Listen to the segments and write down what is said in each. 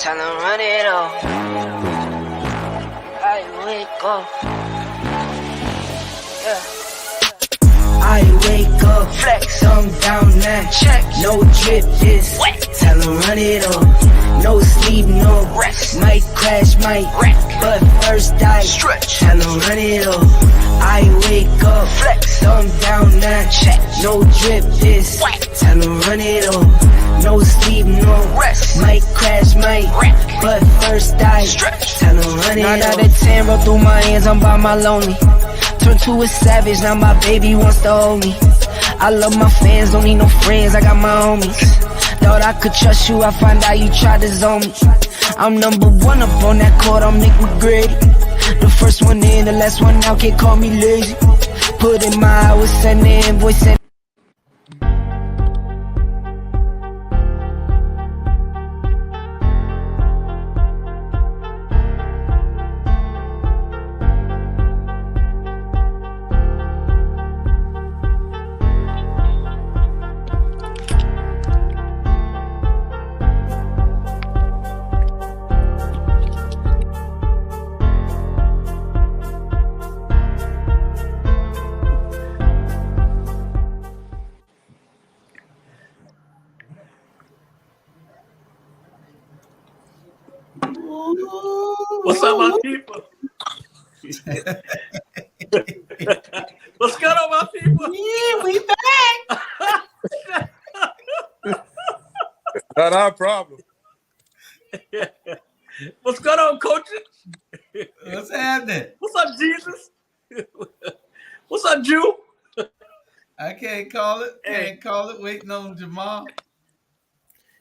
Tell him run it up. I wake up. Yeah. I wake up, flex, thumb down now, check, no drip, this wet. Tell him run it up, no sleep, no rest. Might crash, might wreck, but first I stretch. Tell him run it up. I wake up, flex, thumb down now, check, no drip, this wet. Tell him run it up, no sleep, no rest. Might crash, might wreck, but first I stretch. Tell him run it up. 9 out of 10 roll through my hands, I'm by my lonely. Turned to a savage, now my baby wants to hold me. I love my fans, don't need no friends, I got my homies. Thought I could trust you, I find out you tried to zone me. I'm number one up on that court, I'm Nick McGrady. The first one in, the last one out, can't call me lazy. Put in my hours, send the invoice, send. What's up, my people? What's going on, my people? Yeah, we back. Not our problem. What's going on, coaches? What's happening? What's up, Jesus? What's up, Jew? I can't call it. Can't call it. Waiting on Jamal.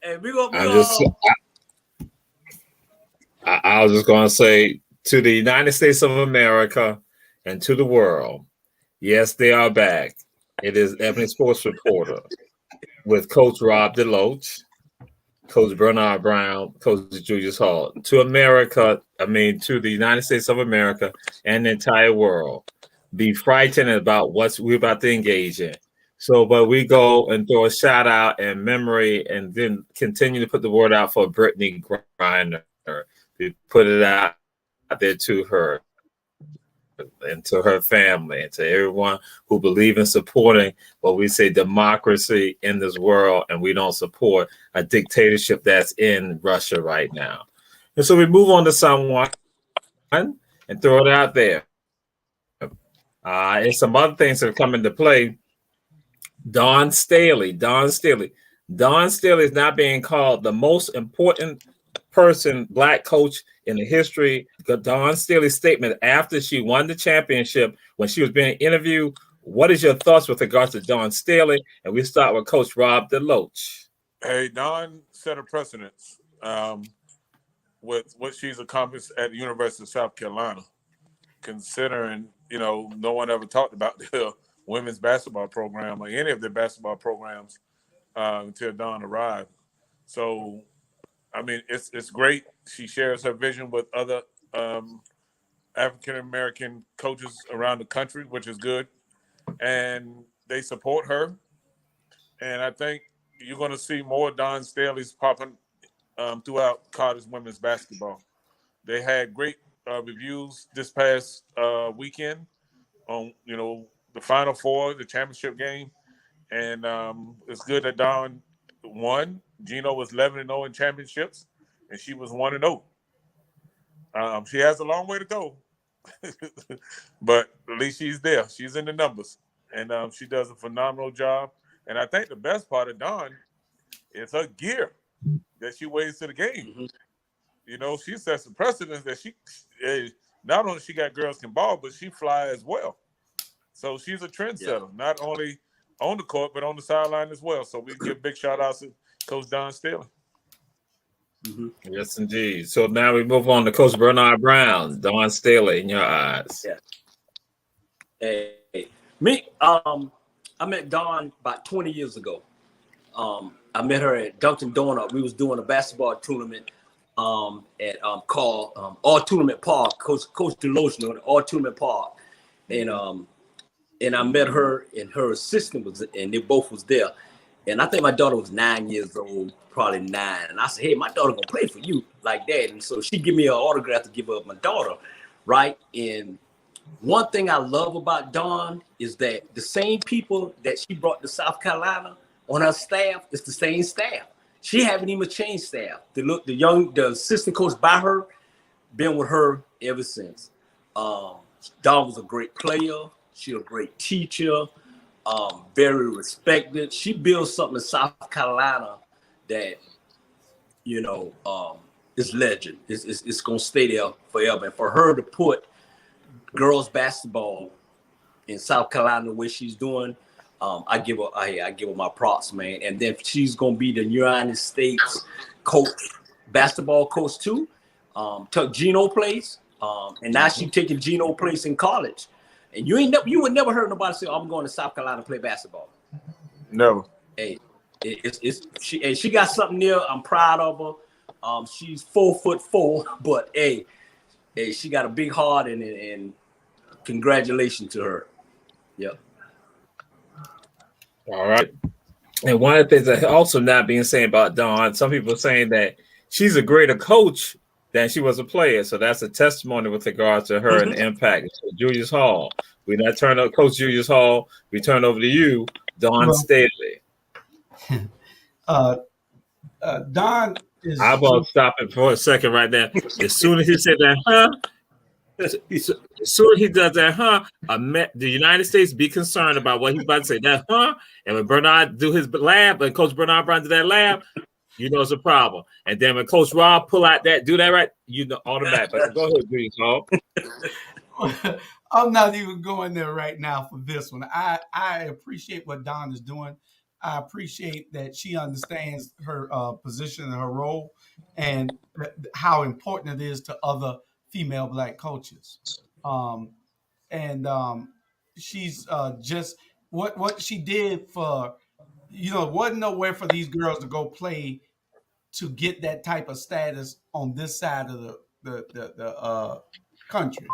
Hey, we gonna I was just going to say to the United States of America and to the world, yes, they are back. It is Ebony Sports Reporter with Coach Rob DeLoach, Coach Bernard Brown, Coach Julius Hall. To America, to the United States of America and the entire world, be frightened about what we're about to engage in. So, but we go and throw a shout out and memory and then continue to put the word out for Brittany Griner. We put it out there to her and to her family and to everyone who believe in supporting what we say democracy in this world, and we don't support a dictatorship that's in Russia right now. And so we move on to someone and throw it out there. And some other things have come into play. Dawn Staley is now being called the most important Black coach in the history. Dawn Staley's statement after she won the championship, when she was being interviewed. What is your thoughts with regards to Dawn Staley? And we start with Coach Rob DeLoach. Hey, Dawn set a precedence with what she's accomplished at the University of South Carolina, considering, no one ever talked about the women's basketball program or any of the basketball programs until Dawn arrived. So, it's great. She shares her vision with other African-American coaches around the country, which is good. And they support her. And I think you're going to see more Dawn Staley's popping throughout college women's basketball. They had great reviews this past weekend on, the Final Four, the championship game. And it's good that Dawn won. Gino was 11-0 in championships, and she was 1-0. She has a long way to go, but at least she's there. She's in the numbers, and she does a phenomenal job. And I think the best part of Dawn is her gear that she wears to the game. Mm-hmm. She sets a precedent that she not only she got girls can ball, but she fly as well. So she's a trendsetter, not only on the court, but on the sideline as well. So we give big shout outs to Coach Dawn Staley. Mm-hmm. Yes, indeed. So now we move on to Coach Bernard Brown. Dawn Staley, in your eyes. Yeah. Hey, me. I met Dawn about 20 years ago. I met her at Dunkin' Donut. We was doing a basketball tournament at called All Tournament Park. Coach DeLoach knew it, All Tournament Park, and I met her and her assistant was, and they both was there. And I think my daughter was 9 years old, probably 9. And I said, hey, my daughter gonna play for you like that. And so she give me an autograph to give up my daughter, right? And one thing I love about Dawn is that the same people that she brought to South Carolina on her staff, it's the same staff. She haven't even changed staff. The assistant coach by her, been with her ever since. Dawn was a great player. She a great teacher. Very respected. She built something in South Carolina that, you know, is legend. It's gonna stay there forever. And for her to put girls basketball in South Carolina the way she's doing, I give her my props, man. And then she's gonna be the United States basketball coach too. Took Gino place, and now she's taking Gino place in college. And you would never heard nobody say, oh, I'm going to South Carolina to play basketball. No. Hey, she got something there. I'm proud of her. She's 4'4", but hey, she got a big heart, and congratulations to her. Yep. All right. And one of the things that also not being said about Dawn, some people are saying that she's a greater coach than she was a player. So that's a testimony with regards to her and the impact. So Julius Hall. We not turn over Coach Julius Hall. We turn over to you, Dawn Staley. Don is. I'm going to stop it for a second right there. As soon as he said that, as soon as he does that, the United States be concerned about what he's about to say. That, and when Bernard do his lab, and Coach Bernard Brown do that lab, you know it's a problem. And then when Coach Rob pull out that, do that right, you know, automatic. But go ahead, Julius Hall. I'm not even going there right now for this one. I appreciate what Dawn is doing. I appreciate that she understands her position and her role, and how important it is to other female Black coaches. She's just what she did for, wasn't nowhere for these girls to go play to get that type of status on this side of the country.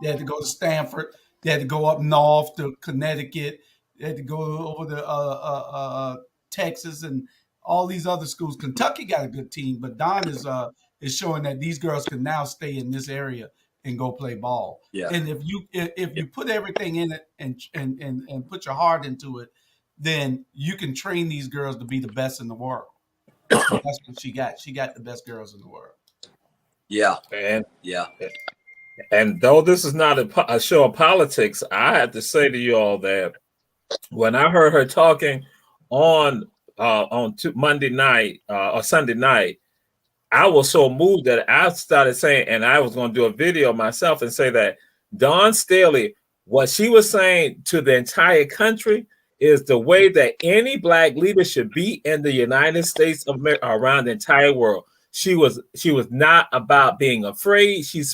They had to go to Stanford. They had to go up north to Connecticut. They had to go over to Texas and all these other schools. Kentucky got a good team, but Don is showing that these girls can now stay in this area and go play ball. Yeah. And if you put everything in it and put your heart into it, then you can train these girls to be the best in the world. That's what she got. She got the best girls in the world. Yeah. And though this is not a show of politics, I have to say to you all that when I heard her talking on Monday night or Sunday night, I was so moved that I started saying, and I was going to do a video myself and say that Dawn Staley, what she was saying to the entire country is the way that any Black leader should be in the United States of America, around the entire world. She was not about being afraid. She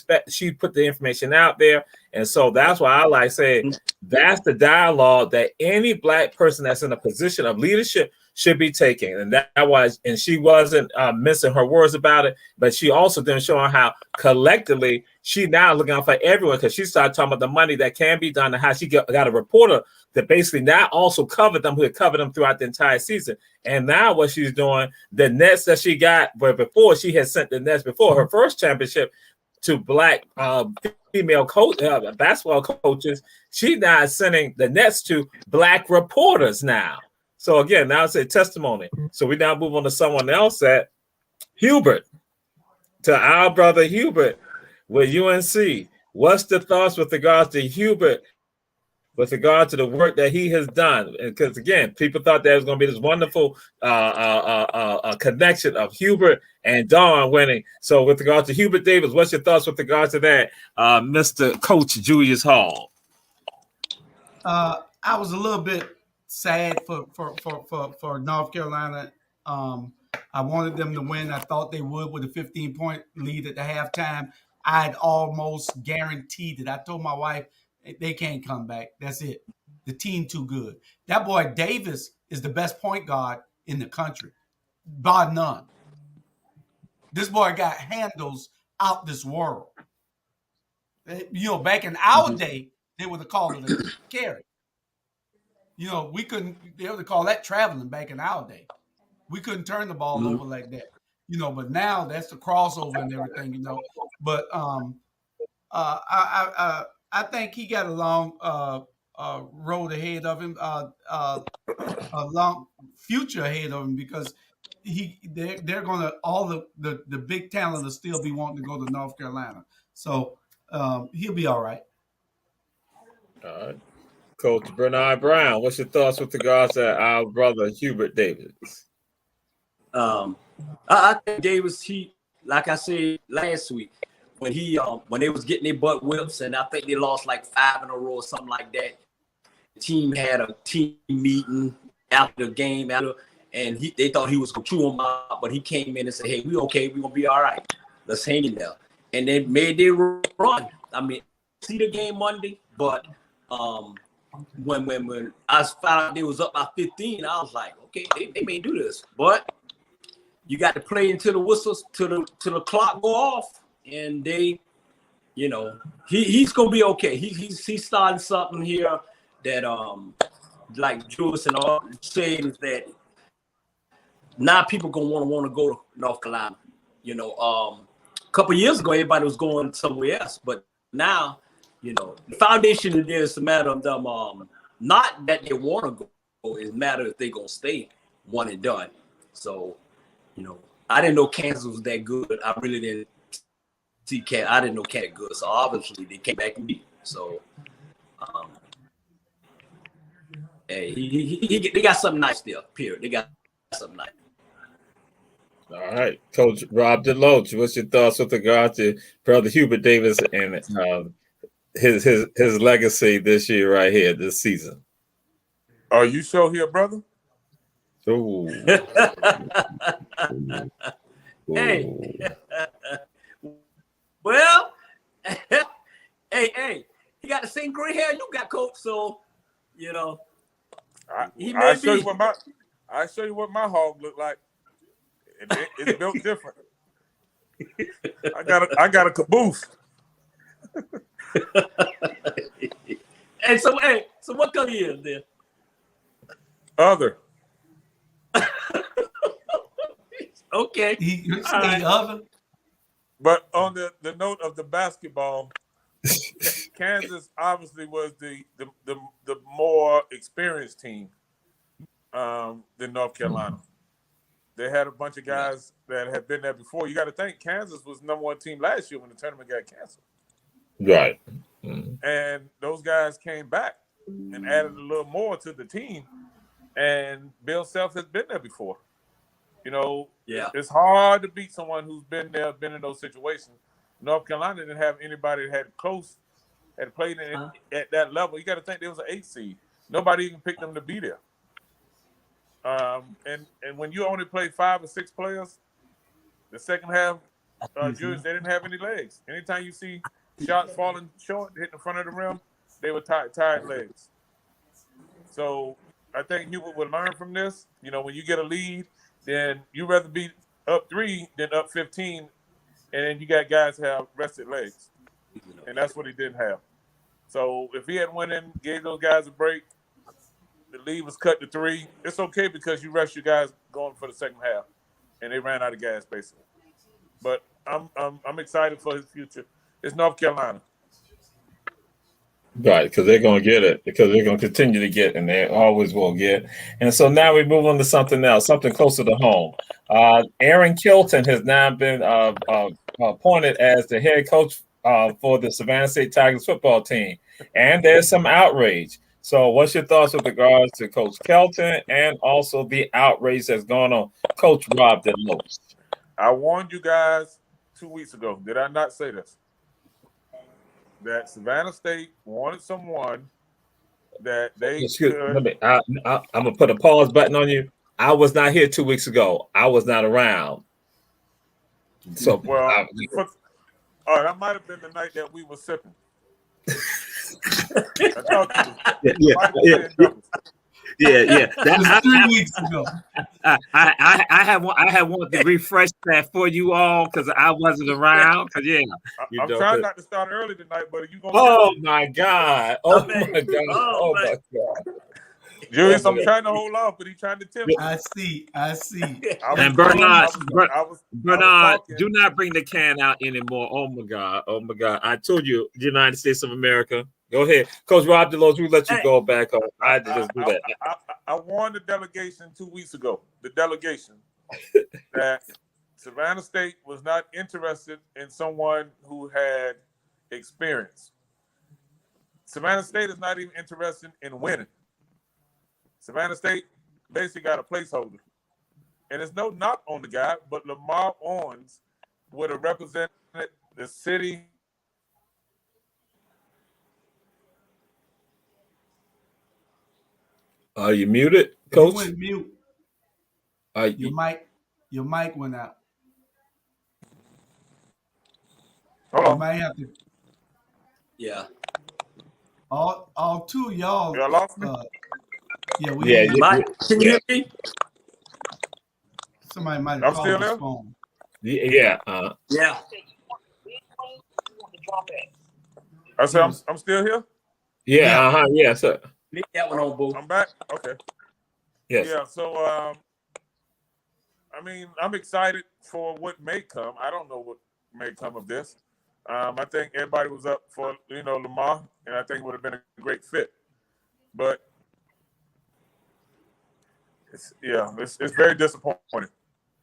put the information out there. And so that's why I like saying that's the dialogue that any Black person that's in a position of leadership should be taking. And that was, and she wasn't missing her words about it, but she also then showing how collectively she now looking out for everyone, because she started talking about the money that can be done and how she got a reporter that basically now also covered them, who had covered them throughout the entire season. And now what she's doing, the nets that she got, but before she had sent the nets before her first championship to Black female basketball coaches, she now is sending the nets to Black reporters now. So again, now it's a testimony. So we now move on to someone else at Hubert, to our brother Hubert with UNC. What's the thoughts with regards to Hubert, with regard to the work that he has done? Because again, people thought there was going to be this wonderful connection of Hubert and Dawn winning. So with regard to Hubert Davis, what's your thoughts with regards to that, Mr. Coach Julius Hall? I was a little bit sad for North Carolina. I wanted them to win. I thought they would with a 15-point lead at the halftime. I had almost guaranteed it. I told my wife, they can't come back. That's it. The team too good. That boy Davis is the best point guard in the country, bar none. This boy got handles out this world. Back in our day, they would have called it a carry. You know, we couldn't. They would call that traveling back in our day. We couldn't turn the ball over like that. You know, but now that's the crossover and everything. You know, but I think he got a long road ahead of him, a long future ahead of him because they're gonna all the big talent will still be wanting to go to North Carolina. So he'll be all right. All right. Coach Bernard Brown, what's your thoughts with regards to our brother Hubert Davis? I think Davis, he, like I said last week, when they was getting their butt whips, and I think they lost like 5 in a row or something like that. The team had a team meeting after the game, and they thought he was gonna chew them out, but he came in and said, "Hey, we okay, we gonna be all right. Let's hang in there." And they made their run. I mean, see the game Monday, but when I found out they was up by 15, I was like, okay, they may do this, but you got to play until the whistles, till the clock go off, and they, you know, he's gonna be okay. He's starting something here that like Jules and all said is that now people gonna want to go to North Carolina. You know, a couple years ago everybody was going somewhere else, but now, you know, the foundation is there. It's a matter of them not that they want to go, it's a matter if they gonna stay one and done. So, you know, I didn't know Kansas was that good. I really didn't see Kansas. I didn't know Kansas good. So obviously they came back and beat. So, hey, they got something nice there. Period. They got something nice. All right, Coach Rob DeLoach, what's your thoughts with regard to brother Hubert Davis and his legacy this year right here, this season? Are you sure here, brother? Ooh. Hey. Well, hey, he got the same gray hair you got, Coach. So, you know, I show you what my hog look like. It's built different. I got a caboose. And so what color is there? Other. Okay. He right. other. But on the note of the basketball, Kansas obviously was the more experienced team than North Carolina. They had a bunch of guys that had been there before. You got to think Kansas was number 1 team last year when the tournament got canceled. Right. And those guys came back and added a little more to the team. And Bill Self has been there before. You know, it's hard to beat someone who's been there, been in those situations. North Carolina didn't have anybody that had played at that level. You got to think there was an 8 seed. Nobody even picked them to be there. And when you only play 5 or 6 players, the second half, Jewish, they didn't have any legs. Anytime you see shots falling short, hitting the front of the rim, they were tired legs. So I think Hubert would learn from this. You know, when you get a lead, then you'd rather be up 3 than up 15, and then you got guys who have rested legs. And that's what he didn't have. So if he had went in, gave those guys a break, the lead was cut to 3. It's okay because you rest your guys going for the second half, and they ran out of gas basically. But I'm excited for his future. It's North Carolina, Right, because they're going to get it, because they're going to continue to get, and they always will get. And so now we move on to something else, something closer to home. Aaron Kilton has now been appointed as the head coach for the Savannah State Tigers football team, and there's some outrage. So what's your thoughts with regards to Coach Kelton and also the outrage that's going on? Coach Rob DeLoach. I warned you guys 2 weeks ago. Did I not say this? That Savannah State wanted someone that they could. I'm going to put a pause button on you. I was not here 2 weeks ago. I was not around. So, well, all right, that might have been the night that we were sipping. I talked to you. Yeah. That was 3 weeks ago. I had wanted to refresh that for you all because I wasn't around. I'm trying not to start early tonight, but are you gonna? Oh my God! Oh my God! Julius, I'm trying to hold off, but he's trying to tempt me. I see. I was, And Bernard, talking. do not bring the can out anymore. Oh my God. Oh my God. I told you, United States of America. Go ahead. Coach Rob DeLoach, we let you go back home. I had to just do that. I warned the delegation 2 weeks ago, that Savannah State was not interested in someone who had experience. Savannah State is not even interested in winning. Savannah State basically got a placeholder. And there's no knock on the guy, but Lamar Owens would have represented the city. Are you muted, Coach? You went mute. Your mic went out. Hold You on. might have to. Yeah. All two of y'all. Y'all lost me? Yeah, Mike, can you hear me? Somebody might I'm have still called his there? phone. Yeah. Yeah. I said I'm still here. Yeah. Yeah, sir. Leave that one on, boo. I'm back. Okay. Yes. Yeah. So I mean, I'm excited for what may come. I don't know what may come of this. I think everybody was up for Lamar, and I think it would have been a great fit. But it's very disappointing.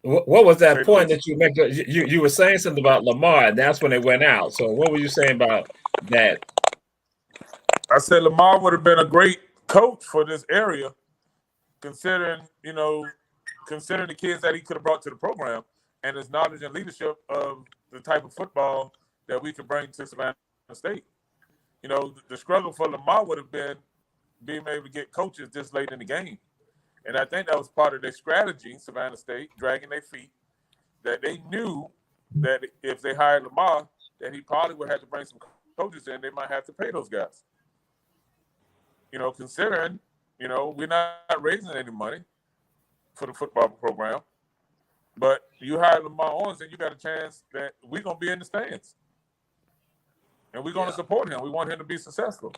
What was that point that you made? You were saying something about Lamar, and that's when it went out. So what were you saying about that? I said Lamar would have been a great coach for this area, considering the kids that he could have brought to the program and his knowledge and leadership of the type of football that we could bring to Savannah State. The struggle for Lamar would have been being able to get coaches this late in the game. And I think that was part of their strategy, Savannah State, dragging their feet, that they knew that if they hired Lamar, that he probably would have to bring some coaches in. They might have to pay those guys. Considering, we're not raising any money for the football program. But you hire Lamar Owens, and you got a chance that we're going to be in the stands. And we're going to support him. We want him to be successful.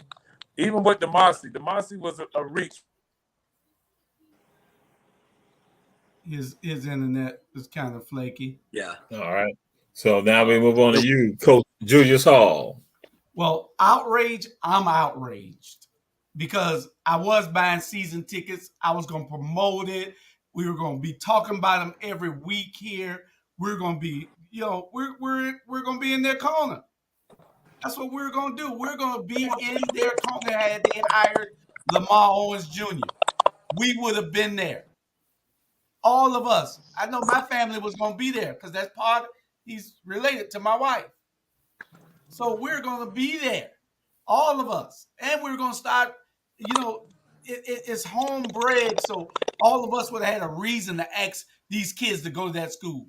Even with Demasi was a reach. His internet is kind of flaky. Yeah. All right. So now we move on to you, Coach Julius Hall. Well, I'm outraged because I was buying season tickets. I was going to promote it. We were going to be talking about them every week here. We're going to be, we're going to be in their corner. That's what we're going to do. We're going to be in their corner had they hired Lamar Owens Jr. We would have been there. All of us. I know my family was going to be there because he's related to my wife. So we're going to be there. All of us. And we're going to start, it's homebred. So all of us would have had a reason to ask these kids to go to that school.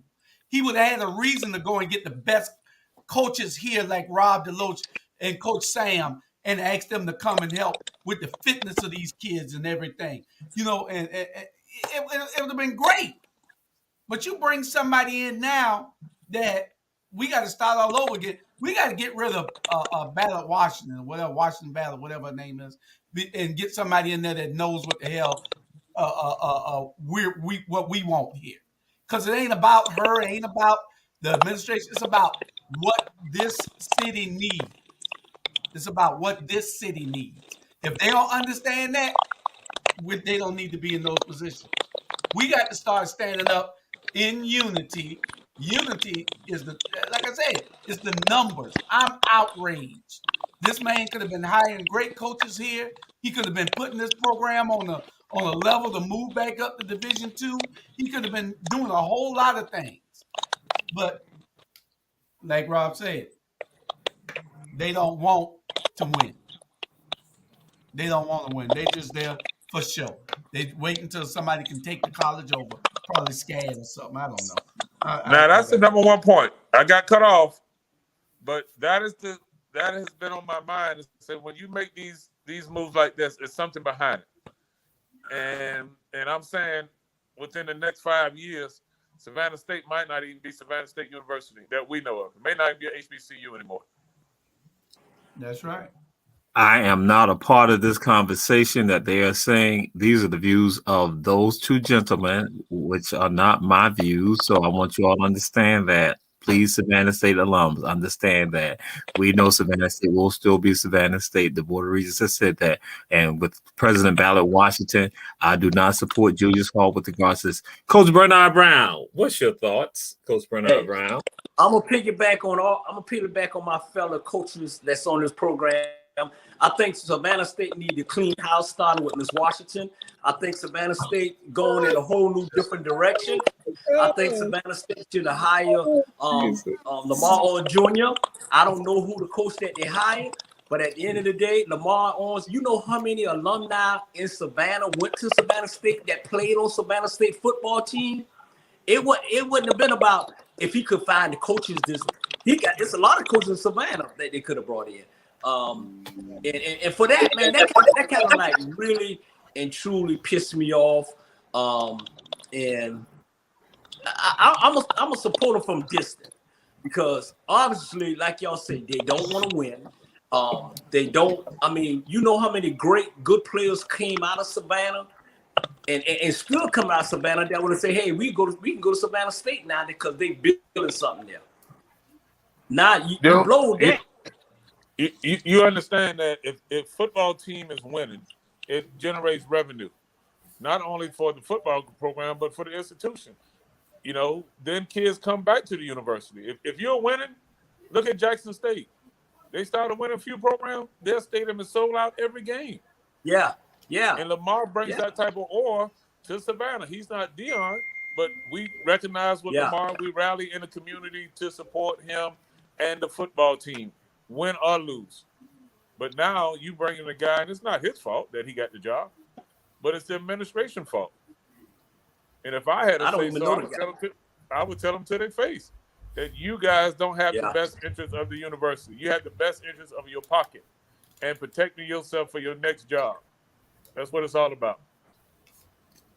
He would have had a reason to go and get the best coaches here like Rob DeLoach and Coach Sam and ask them to come and help with the fitness of these kids and everything. And it would have been great. But you bring somebody in now that we got to start all over again. We got to get rid of Ballot Washington, Washington Ballot, whatever her name is, and get somebody in there that knows what the hell what we want here. Because it ain't about her, it ain't about the administration. It's about what this city needs. It's about what this city needs. If they don't understand that, they don't need to be in those positions. We got to start standing up in unity. Unity is like I said, it's the numbers. I'm outraged. This man could have been hiring great coaches here. He could have been putting this program on a level to move back up to Division II. He could have been doing a whole lot of things. But like Rob said, they don't want to win. They don't want to win. They just there for show. They wait until somebody can take the college over, probably scared or something. I don't know. That's the number one point. I got cut off, but that has been on my mind. So when you make these moves like this, there's something behind it. And I'm saying within the next 5 years, Savannah State might not even be Savannah State University that we know of. It may not even be an HBCU anymore. That's right. I am not a part of this conversation that they are saying. These are the views of those two gentlemen, which are not my views. So I want you all to understand that. Please, Savannah State alums, understand that. We know Savannah State will still be Savannah State. The Board of Regents has said that. And with President Ballard Washington, I do not support Julius Hall with regards to this. Coach Bernard Brown, what's your thoughts, Coach Bernard Brown? I'm gonna piggyback on my fellow coaches that's on this program. I think Savannah State need to clean house, starting with Ms. Washington. I think Savannah State going in a whole new different direction. I think Savannah State should hire Lamar Owens Jr. I don't know who the coach that they hired, but at the end of the day, Lamar Owens, you know how many alumni in Savannah went to Savannah State that played on Savannah State football team? It wouldn't have been about if he could find the coaches. It's a lot of coaches in Savannah that they could have brought in. And for that, man, that kind of like really and truly pissed me off. And I'm a supporter from distance because obviously, like y'all say, they don't want to win. They don't. I mean, you know how many good players came out of Savannah and still come out of Savannah that want to say, hey, we can go to Savannah State now because they building something there. Now you blow that. You understand that if football team is winning, it generates revenue, not only for the football program, but for the institution. You know, then kids come back to the university. If you're winning, look at Jackson State. They started winning a few programs. Their stadium is sold out every game. Yeah. And Lamar brings that type of aura to Savannah. He's not Dion, but we recognize what Lamar. We rally in the community to support him and the football team, win or lose. But now you bring in a guy, and it's not his fault that he got the job, but it's the administration fault. And if I had to say so, I would tell them to their face that you guys don't have the best interest of the university. You have the best interest of your pocket and protecting yourself for your next job. That's what it's all about.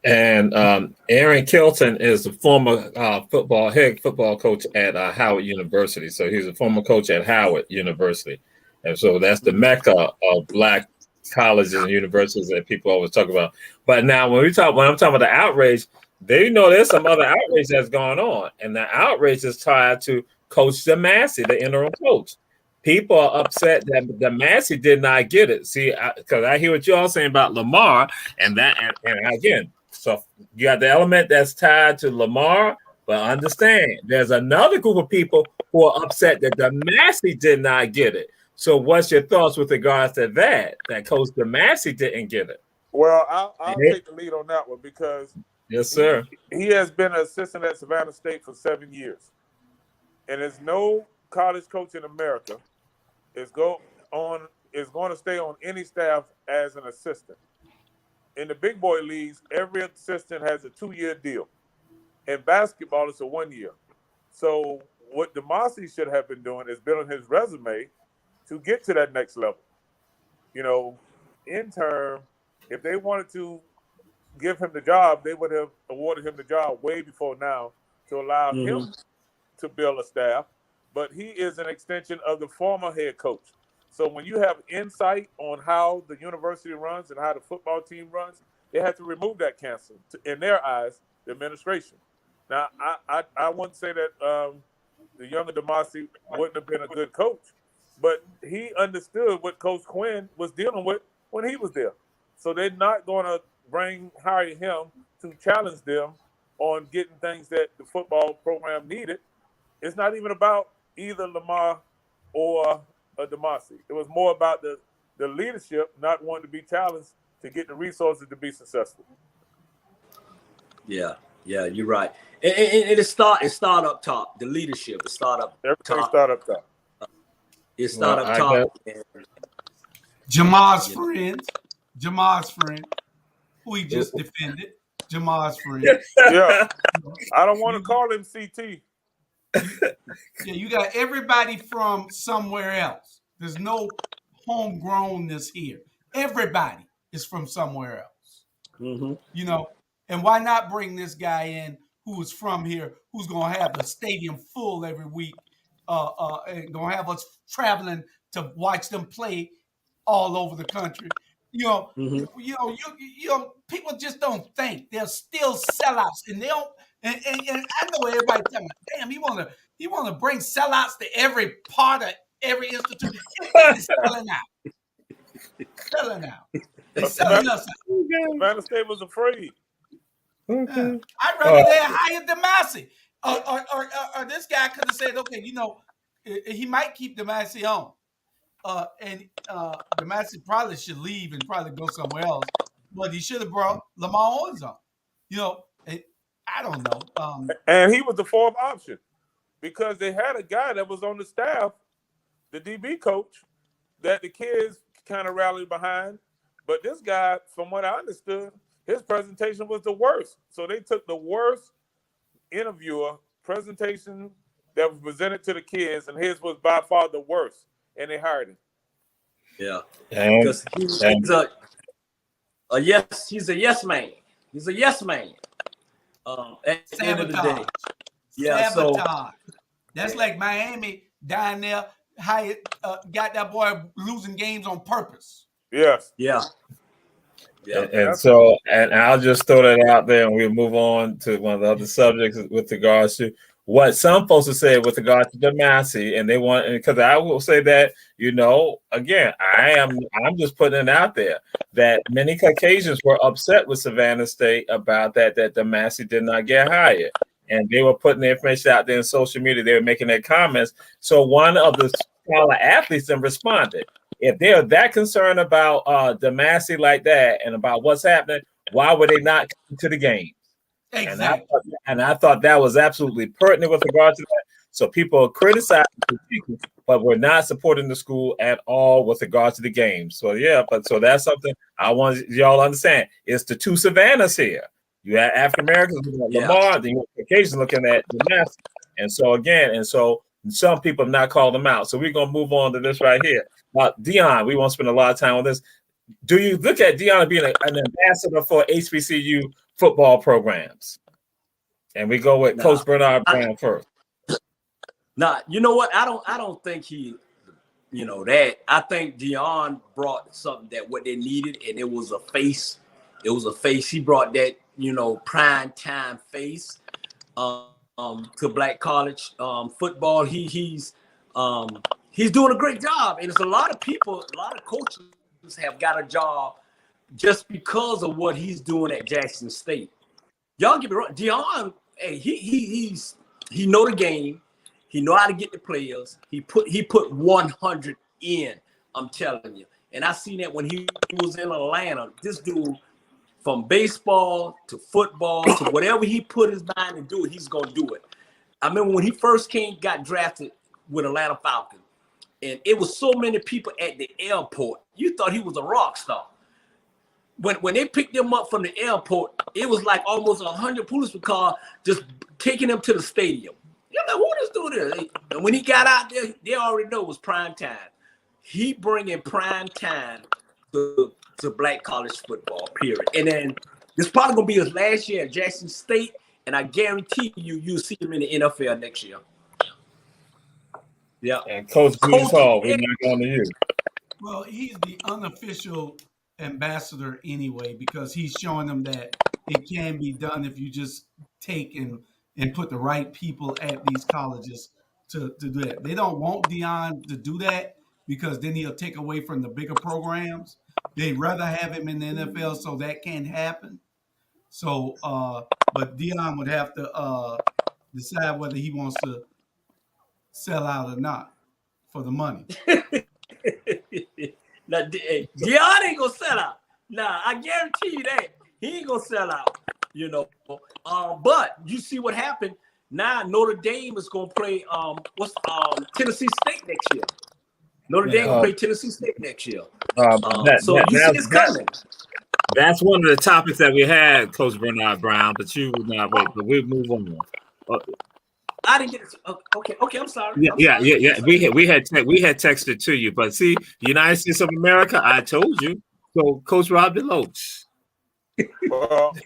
And Aaron Kelton is the former head football coach at Howard University. So he's a former coach at Howard University. And so that's the mecca of Black colleges and universities that people always talk about. But now when I'm talking about the outrage, they know there's some other outrage that's going on. And the outrage is tied to Coach Damasi, the interim coach. People are upset that Damasi did not get it. See, because I hear what you all saying about Lamar and again, so you got the element that's tied to Lamar, but understand there's another group of people who are upset that Damasi did not get it. So what's your thoughts with regards to that Coach Damasi didn't get it? Well, I'll take the lead on that one because yes, sir. He has been an assistant at Savannah State for 7 years. And there's no college coach in America is going to stay on any staff as an assistant. In the big boy leagues, every assistant has a 2-year deal. In basketball, it's a 1 year. So what Damasi should have been doing is building his resume to get to that next level. You know, in term, if they wanted to give him the job, they would have awarded him the job way before now to allow him to build a staff. But he is an extension of the former head coach. So when you have insight on how the university runs and how the football team runs, they have to remove that cancer, in their eyes, the administration. Now, I wouldn't say that the younger Damasi wouldn't have been a good coach, but he understood what Coach Quinn was dealing with when he was there. So they're not going to hire him to challenge them on getting things that the football program needed. It's not even about either Lamar or Damasi. It was more about the leadership not wanting to be challenged to get the resources to be successful. Yeah, you're right. And it start up top. The leadership, it start up Everything top. start up top. It start up top. Jamar's friend, who he just defended. Jamar's friend. Yeah, I don't want to call him CT. Yeah, you got everybody from somewhere else. There's no homegrownness here. Everybody is from somewhere else. Mm-hmm. You know, and why not bring this guy in who is from here, who's going to have the stadium full every week, and going to have us traveling to watch them play all over the country. You know, Mhm. you know, people just don't think they're still sellouts, and they don't. And I know everybody telling me, damn, he wanna bring sellouts to every part of every institution. It's selling out, selling out. They Savannah, selling us out. Savannah State was afraid. Yeah. Okay. I'd rather they hired Demasi. Or this guy could have said, okay, you know, he might keep Demasi on. And Demasi probably should leave and probably go somewhere else. But he should have brought Lamar Owens on. You know, I don't know. And he was the fourth option because they had a guy that was on the staff, the DB coach, that the kids kind of rallied behind. But this guy, from what I understood, his presentation was the worst. So they took the worst interviewer presentation that was presented to the kids, and his was by far the worst, and they hired him. Yeah, And, because he's a yes. He's a yes man. He's a yes man. At the end of the day, yeah. So Sabotage. That's like Miami down there, got that boy losing games on purpose. Yes. yeah, yeah. and so, and I'll just throw that out there, and we'll move on to one of the other subjects with regards to what some folks have said with regard to Demasi, and they want, because I will say that, you know, again, I'm just putting it out there that many Caucasians were upset with Savannah State about that Demasi did not get hired, and they were putting the information out there in social media. They were making their comments. So one of the scholar athletes then responded. If they're that concerned about Demasi like that and about what's happening, why would they not come to the game? Exactly. And I thought that was absolutely pertinent with regard to that. So people are criticizing, but we're not supporting the school at all with regard to the game. So yeah, so that's something I want y'all to understand. It's the two Savannahs here. You have African Americans looking at Lamar, then you have Caucasians looking at Demasi. And so again, some people have not called them out. So we're gonna move on to this right here. Dion, we won't spend a lot of time on this. Do you look at Dion being an ambassador for HBCU football programs? And we go with Coach Bernard Brown first. You know what? I don't think he, you know, that. I think Dion brought something that what they needed, and it was a face. It was a face. He brought that, you know, prime time face to Black college football. He's doing a great job, and it's a lot of people, a lot of coaches have got a job just because of what he's doing at Jackson State. Y'all get me wrong, Dion. Hey, he know the game. He know how to get the players. He put 100 in. I'm telling you, and I seen that when he was in Atlanta. This dude, from baseball to football to whatever he put his mind to do, he's gonna do it. I remember when he first got drafted with Atlanta Falcons, and it was so many people at the airport. You thought he was a rock star. When they picked him up from the airport, it was like almost 100 police cars just taking him to the stadium. You're like, who this dude is? And when he got out there, they already know it was prime time. He bringing prime time to Black college football, period. And then this probably going to be his last year at Jackson State, and I guarantee you'll see him in the NFL next year. Yeah. And Coach Hall, we're not going to you. Well, he's the unofficial ambassador anyway, because he's showing them that it can be done if you just take and put the right people at these colleges to do that. They don't want Dion to do that because then he'll take away from the bigger programs. They'd rather have him in the NFL so that can't happen. So, but Dion would have to decide whether he wants to sell out or not for the money. Now, Dion ain't gonna sell out. Nah, I guarantee you that he ain't gonna sell out. You know, but you see what happened. Now Notre Dame is gonna play Tennessee State next year. Notre Dame gonna play Tennessee State next year. So you see it's coming. That's one of the topics that we had, Coach Bernard Brown, but you would not wait. But we'll move on. I didn't get it. Okay. I'm sorry. Yeah. We had texted to you, but see, United States of America, I told you. So, Coach Rob DeLoach. Well,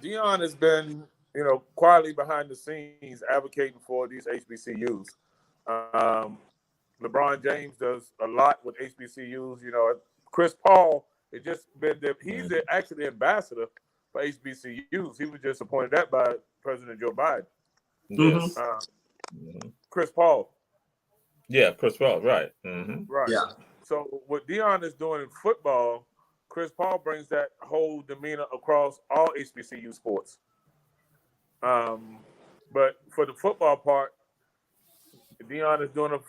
Dion has been, quietly behind the scenes advocating for these HBCUs. LeBron James does a lot with HBCUs. You know, Chris Paul has just been there. He's actually the ambassador for HBCUs. He was just appointed that by President Joe Biden. Yes. Chris Paul. Yeah, Chris Paul, right. Right. Yeah. So what Deion is doing in football, Chris Paul brings that whole demeanor across all HBCU sports. But for the football part, Deion is doing a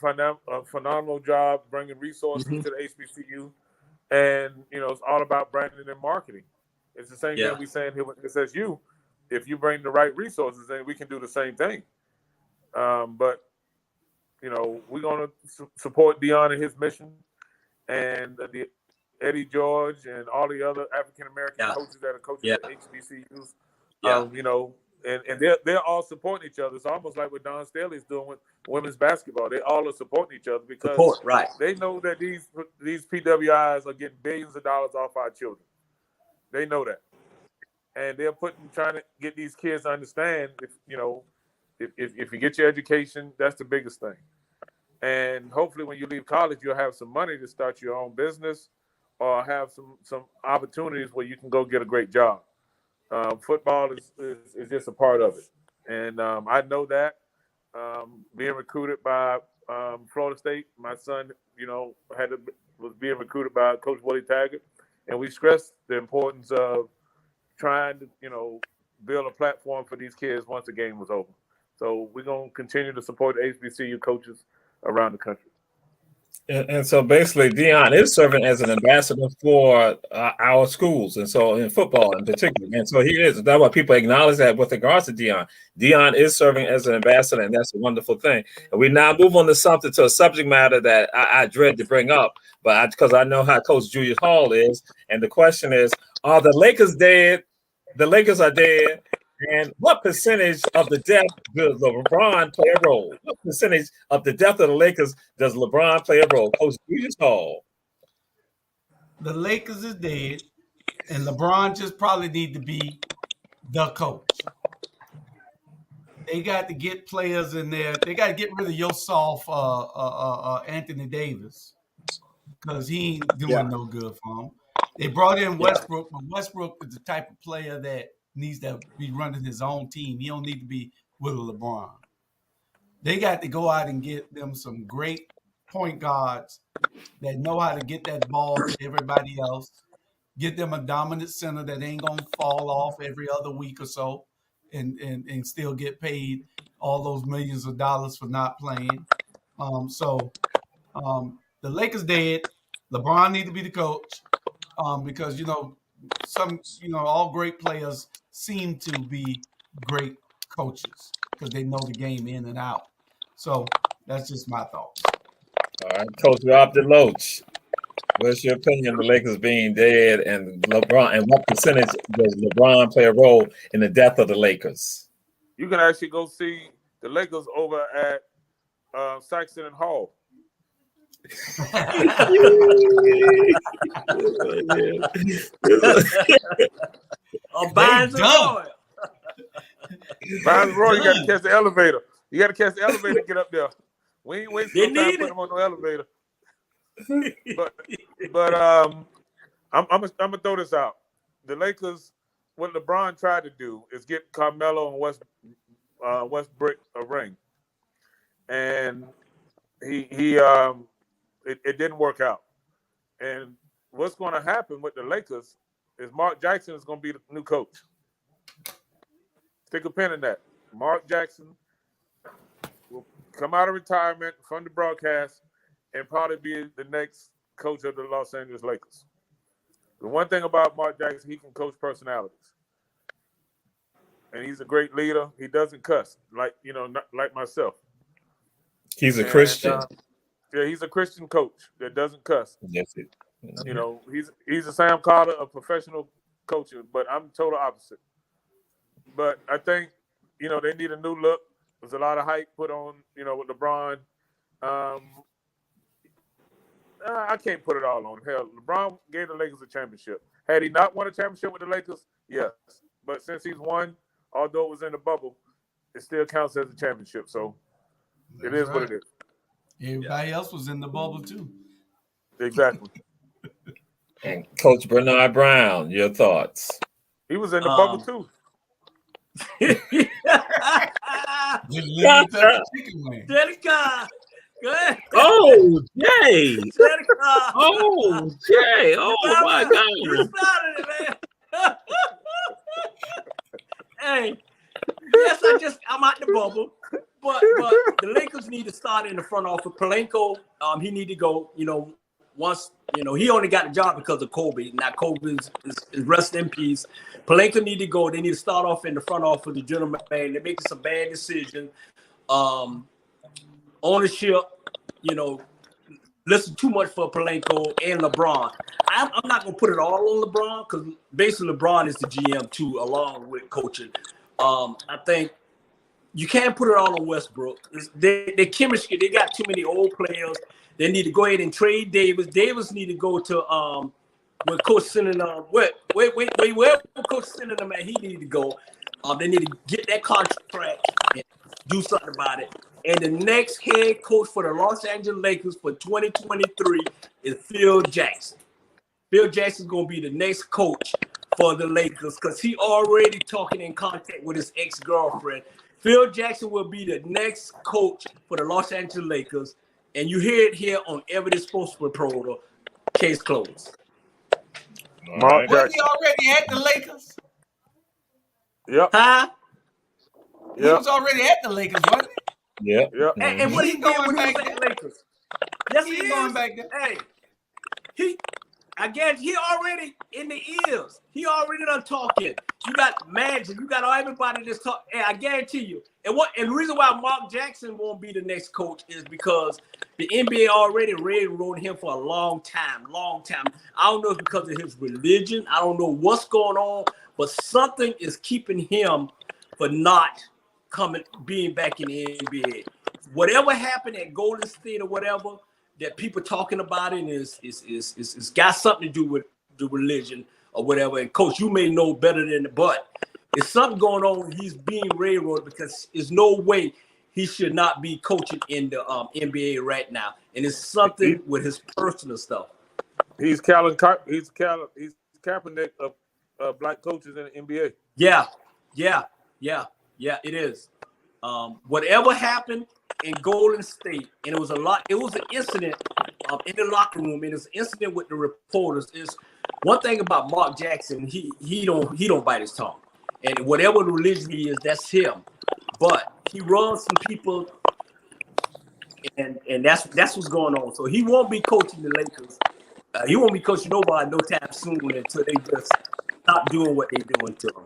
phenomenal job bringing resources to the HBCU. And, you know, it's all about branding and marketing. It's the same thing we saying here with SSU. If you bring the right resources, then we can do the same thing. But, you know, we're going to support Deion and his mission. And Eddie George and all the other African-American coaches that are coaching at HBCUs, you know, and they're all supporting each other. It's almost like what Don Staley is doing with women's basketball. They all are supporting each other because they know that these PWIs are getting billions of dollars off our children. They know that. And they're trying to get these kids to understand, if you get your education, that's the biggest thing. And hopefully when you leave college, you'll have some money to start your own business or have some opportunities where you can go get a great job. Football is just a part of it. And I know that being recruited by Florida State, my son, you know, was being recruited by Coach Willie Taggart. And we stressed the importance of trying to, you know, build a platform for these kids once the game was over. So we're going to continue to support the HBCU coaches around the country. And so basically, Deion is serving as an ambassador for our schools, and so in football in particular. And so he is. That's why people acknowledge that with regards to Deion. Deion is serving as an ambassador, and that's a wonderful thing. And we now move on to a subject matter that I dread to bring up, but because I know how Coach Julius Hall is, and the question is: are the Lakers dead? The Lakers are dead. And what percentage of the death does LeBron play a role? What percentage of the death of the Lakers does LeBron play a role? Coach Julius Hall. The Lakers is dead, and LeBron just probably need to be the coach. They got to get players in there. They got to get rid of your soft Anthony Davis because he ain't doing no good for them. They brought in Westbrook, but Westbrook is the type of player that needs to be running his own team. He don't need to be with a LeBron. They got to go out and get them some great point guards that know how to get that ball to everybody else. Get them a dominant center that ain't gonna fall off every other week or so, and still get paid all those millions of dollars for not playing. The Lakers dead. LeBron need to be the coach because all great players seem to be great coaches because they know the game in and out. So that's just my thoughts. All right, Coach Rob DeLoach, what's your opinion of the Lakers being dead and LeBron, and what percentage does LeBron play a role in the death of the Lakers? You can actually go see the Lakers over at Saxon and Hall. Bynes Roy. Bynes Roy, you got to catch the elevator. You got to catch the elevator to get up there. We ain't wasting no time putting them on no elevator. But I'm gonna throw this out. The Lakers, what LeBron tried to do is get Carmelo and Westbrook a ring, and it didn't work out. And what's going to happen with the Lakers is Mark Jackson is going to be the new coach. Stick a pin in that. Mark Jackson will come out of retirement from the broadcast and probably be the next coach of the Los Angeles Lakers. The one thing about Mark Jackson, he can coach personalities. And he's a great leader. He doesn't cuss, not like myself. He's a Christian. He's a Christian coach that doesn't cuss. Yes, he's a Sam Carter of professional coaching, but I'm total opposite. But I think, they need a new look. There's a lot of hype put on, with LeBron. I can't put it all on him. Hell, LeBron gave the Lakers a championship. Had he not won a championship with the Lakers, yes. But since he's won, although it was in the bubble, it still counts as a championship. So it is what it is. Everybody else was in the bubble too. Exactly. And Coach Bernard Brown, your thoughts? He was in the bubble too. Just living with that chicken wing. Jenica, good. Oh, Jay. Jenica. Oh, Jay. Oh, my You God. started it, man. Hey, yes, I'm out the bubble, but the Lakers need to start in the front office. Palenko, he need to go. Once he only got the job because of Kobe. Now Kobe is rest in peace. Palenko need to go. They need to start off in the front office. The general man, they're making some bad decisions. Ownership, listen too much for Palenko and LeBron. I'm not gonna put it all on LeBron because basically LeBron is the GM too, along with coaching. I think you can't put it all on Westbrook. Their chemistry, they got too many old players. They need to go ahead and trade Davis. Davis need to go to where Coach sending where Coach sending them at. He need to go. They need to get that contract and do something about it. And the next head coach for the Los Angeles Lakers for 2023 is Phil Jackson. Phil Jackson's gonna be the next coach for the Lakers because he already talking in contact with his ex-girlfriend. Phil Jackson will be the next coach for the Los Angeles Lakers. And you hear it here on Ebony Sports Reporter. Case closed. Mark Was he Jackson. already at the Lakers? Yep. Huh? He was already at the Lakers, wasn't he? Yep. Yep. And what he did when he was at the Lakers? Yes, he He is. going back there. Hey, I guess he already in the ears. He already done talking. You got Magic. You got everybody that's talking. Hey, I guarantee you. And the reason why Mark Jackson won't be the next coach is because the NBA already railroaded him for a long time. I don't know if it's because of his religion. I don't know what's going on, but something is keeping him for not being back in the NBA. Whatever happened at Golden State or whatever that people talking about it is got something to do with the religion or whatever. And Coach, you may know better than the but. There's something going on. He's being railroaded because there's no way he should not be coaching in the NBA right now. And it's something with his personal stuff. He's Kaepernick of black coaches in the NBA. Yeah, it is. Whatever happened in Golden State, and it was an incident in the locker room, and it was an incident with the reporters. Is one thing about Mark Jackson, he don't bite his tongue. And whatever religion he is, that's him. But he runs some people, and that's what's going on. So he won't be coaching the Lakers. He won't be coaching nobody no time soon until they just stop doing what they're doing to him.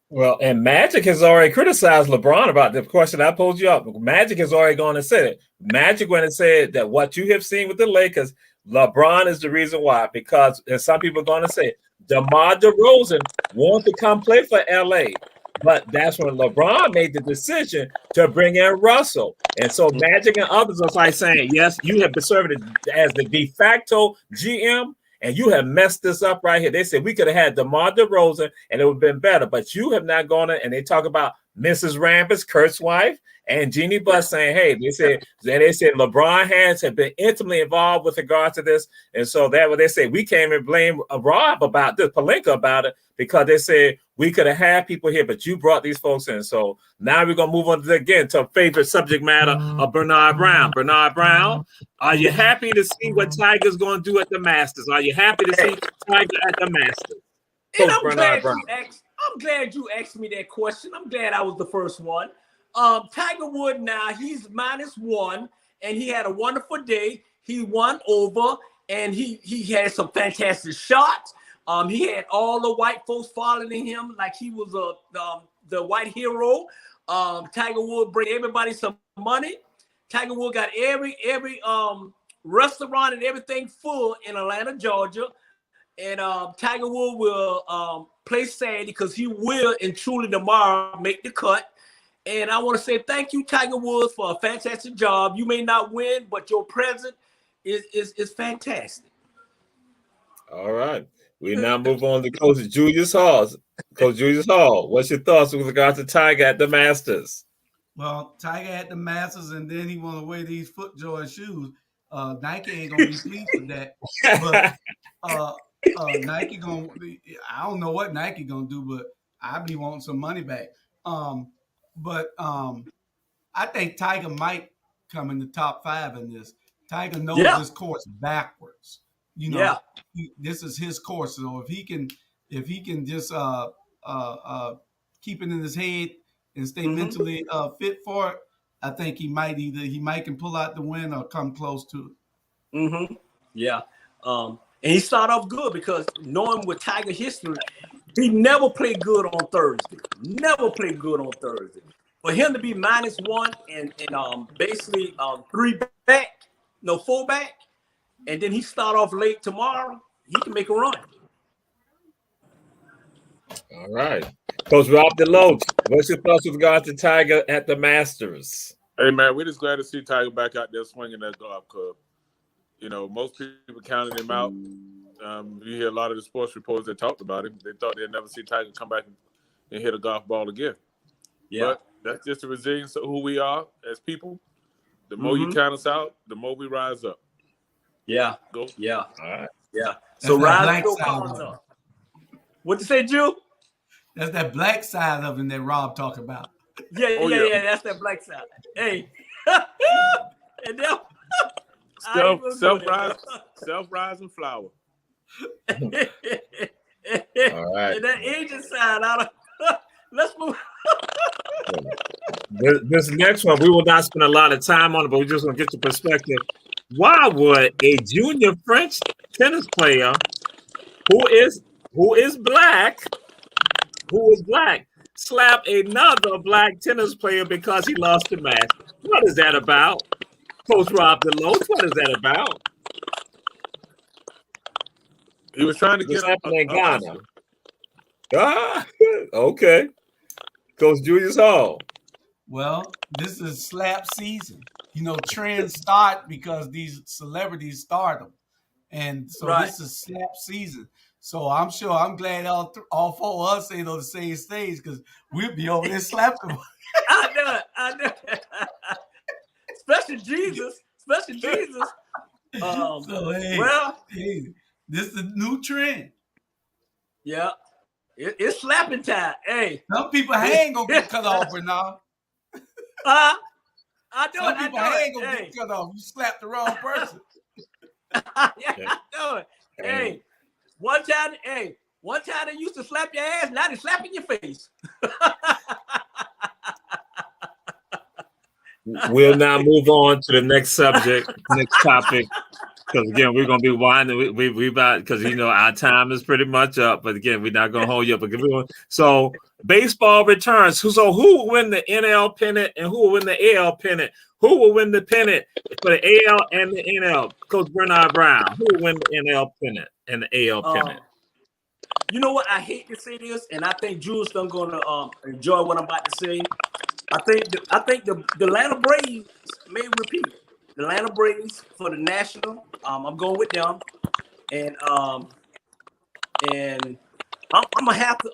Well, and Magic has already criticized LeBron about the question I posed you up. Magic has already gone and said it. Magic went and said that what you have seen with the Lakers, LeBron is the reason why. Because, as some people are going to say, DeMar DeRozan wanted to come play for LA. But that's when LeBron made the decision to bring in Russell. And so Magic and others are like saying, yes, you have been serving as the de facto GM, and you have messed this up right here. They said we could have had DeMar DeRozan and it would have been better, but you have not gone in. And they talk about Mrs. Rambis, Kurt's wife, and Jeannie Buss saying, hey, they said LeBron had been intimately involved with regard to this. And so that what they say, we came and blame Rob about this, Palenka about it, because they said we could have had people here, but you brought these folks in. So now we're going to move on to a favorite subject matter of Bernard Brown. Bernard Brown, are you happy to see what Tiger's going to do at the Masters? Are you happy to see Tiger at the Masters? And I'm glad you asked me that question. I'm glad I was the first one. Tiger Woods now, he's -1, and he had a wonderful day. He won over, and he had some fantastic shots. He had all the white folks following him like he was the white hero. Tiger Woods bring everybody some money. Tiger Woods got every restaurant and everything full in Atlanta, Georgia. And Tiger Woods will play Sandy because he will and truly tomorrow make the cut. And I want to say thank you, Tiger Woods, for a fantastic job. You may not win, but your presence is fantastic. All right. We now move on to Coach Julius Hall. Coach Julius Hall, what's your thoughts with regard to Tiger at the Masters? Well, Tiger had the Masters, and then he want to wear these FootJoy shoes. Nike ain't gonna be pleased with that. But Nike gonna. I don't know what Nike gonna do, but I be wanting some money back. But I think Tiger might come in the top 5 in this. Tiger knows this course backwards. You know, this is his course. So if he can just keep it in his head and stay mentally fit for it, I think he might can pull out the win or come close to it. Yeah. And he started off good because knowing with Tiger history, he never played good on Thursday. Never played good on Thursday. For him to be -1 and basically 4 back, and then he start off late tomorrow, he can make a run. All right. Coach Rob DeLoach, what's your thoughts with regard to Tiger at the Masters? Hey, man, we're just glad to see Tiger back out there swinging that golf club. You know, most people counted him out. You hear a lot of the sports reporters that talked about him. They thought they'd never see Tiger come back and hit a golf ball again. Yeah. But that's just the resilience of who we are as people. The more you count us out, the more we rise up. Yeah. Go. Yeah. All right. Yeah. So rise up. What you say, Jew? That's that black side of him that Rob talk about. Yeah. That's that black side. Hey. And then self-rising flower. All right. And that agent side let's move. This next one, we will not spend a lot of time on it, but we're just going to get your perspective. Why would a junior French tennis player who is black slap another black tennis player because he lost the match? What is that about? Coach Rob DeLoach, what is that about? He was trying to get happening in Ghana. Okay. Coach Julius Hall. Well, this is slap season. You know, trends start because these celebrities start them. And so this is slap season. So I'm glad all 4 of us ain't on the same stage because we'll be over there slapping. I know it. Special Jesus. So, hey, this is a new trend. Yeah. It's slapping time. Hey. Some people ain't going to get cut off right now. I do Some it. people ain't going to get cut off. You slapped the wrong person. I do it. Hey. One time they used to slap your ass. Now they slapping your face. We'll now move on to the next subject, next topic. Because again, we're gonna be winding. We about because our time is pretty much up. But again, we're not gonna hold you up. So baseball returns. So who will win the NL pennant and who will win the AL pennant? Who will win the pennant for the AL and the NL? Coach Bernard Brown. Who will win the NL pennant and the AL pennant? You know what? I hate to say this, and I think Jules is gonna enjoy what I'm about to say. I think the Atlanta Braves may repeat. The Atlanta Braves for the national. I'm going with them, and I'm gonna have to.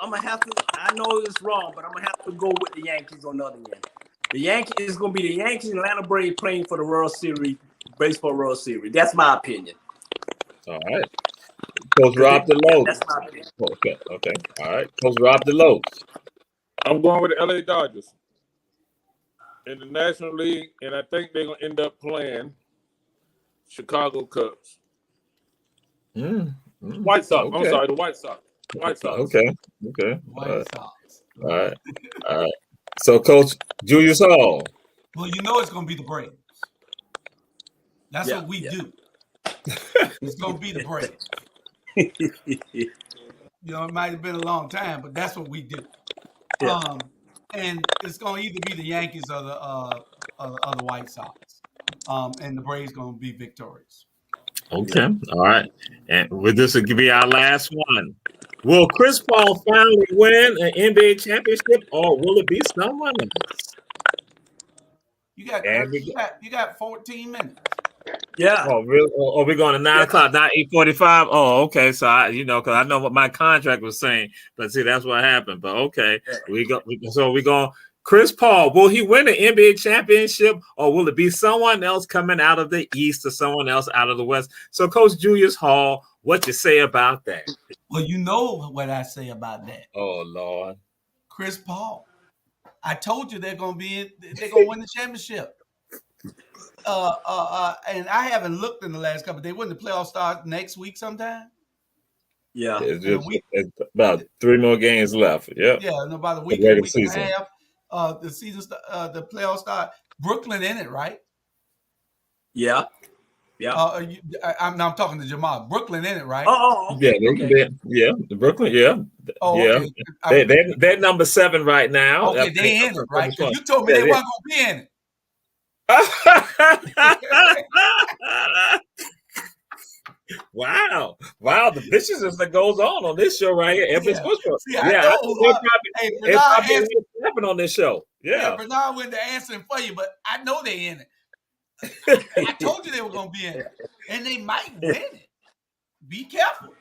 I know it's wrong, but I'm gonna have to go with the Yankees on the other end. The Yankees is gonna be the Yankees and Atlanta Braves playing for the World Series, baseball World Series. That's my opinion. All right. Coach Rob DeLoach. That's my opinion. Okay. All right. Coach Rob DeLoach. I'm going with the LA Dodgers in the National League, and I think they're going to end up playing Chicago Cubs. White Sox. Okay. I'm sorry, the White Sox. Okay. White Sox. All right. So, Coach Julius Hall. Well, it's going to be the Braves. That's what we do. It's going to be the Braves. It might have been a long time, but that's what we do. Yeah. And it's going to either be the Yankees or the White Sox. And the Braves going to be victorious. Okay. All right. And with this will be our last one. Will Chris Paul finally win an NBA championship, or will it be someone else? You got 14 minutes. Yeah. Oh, really? Oh, we're going to 9 o'clock, not 8:45. Oh, okay. So because I know what my contract was saying, but see, that's what happened. But okay, we're going. Chris Paul, will he win an NBA championship, or will it be someone else coming out of the East or someone else out of the West? So, Coach Julius Hall, what you say about that? Well, you know what I say about that. Oh Lord, Chris Paul. I told you they're gonna win the championship. And I haven't looked in the last couple. They wouldn't the playoff start next week sometime. Yeah. it's about 3 more games left. Yep. Yeah, in about a The week and a regular week and a season. half. The playoff start. Brooklyn in it, right? Yeah. Yeah. I'm talking to Jamal. Brooklyn in it, right? Okay. Yeah, the Brooklyn, yeah. Okay. They're number 7 right now. Okay, they in it, right? Because you told me Yeah, they weren't gonna be in it. Wow, the viciousness that goes on this show right here. Every sports show. See, I know. It's probably happening on this show. Yeah. Bernard went to answering for you, but I know they in it. I told you they were gonna be in it, and they might win it. Be careful.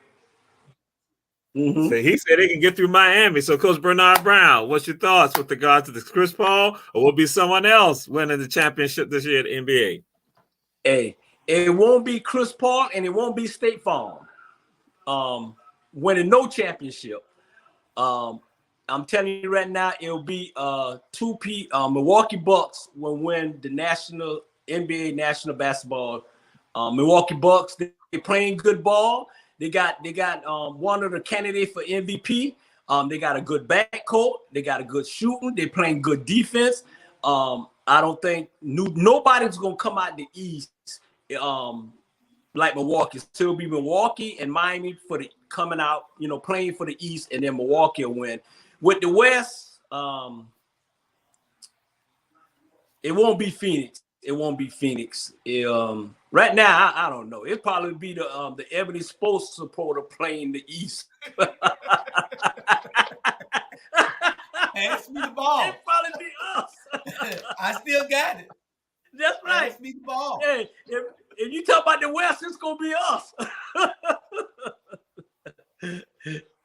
Mm-hmm. So he said they can get through Miami. So, Coach Bernard Brown, what's your thoughts with regard to this Chris Paul, or will be someone else winning the championship this year at the NBA? Hey, it won't be Chris Paul, and it won't be State Farm winning no championship. I'm telling you right now, it'll be Milwaukee Bucks will win the national NBA national basketball. Milwaukee Bucks, they're playing good ball. They got one of the candidates for MVP. They got a good backcourt. They got a good shooting. They're playing good defense. I don't think nobody's gonna come out the East like Milwaukee. Still be Milwaukee and Miami for the coming out, playing for the East, and then Milwaukee will win. With the West, it won't be Phoenix. It won't be Phoenix. Right now, I don't know. It'll probably be the Ebony sports supporter playing the East. Pass me the ball. It'll probably be us. I still got it. That's right. Pass me the ball. Hey, if you talk about the West, it's gonna be us.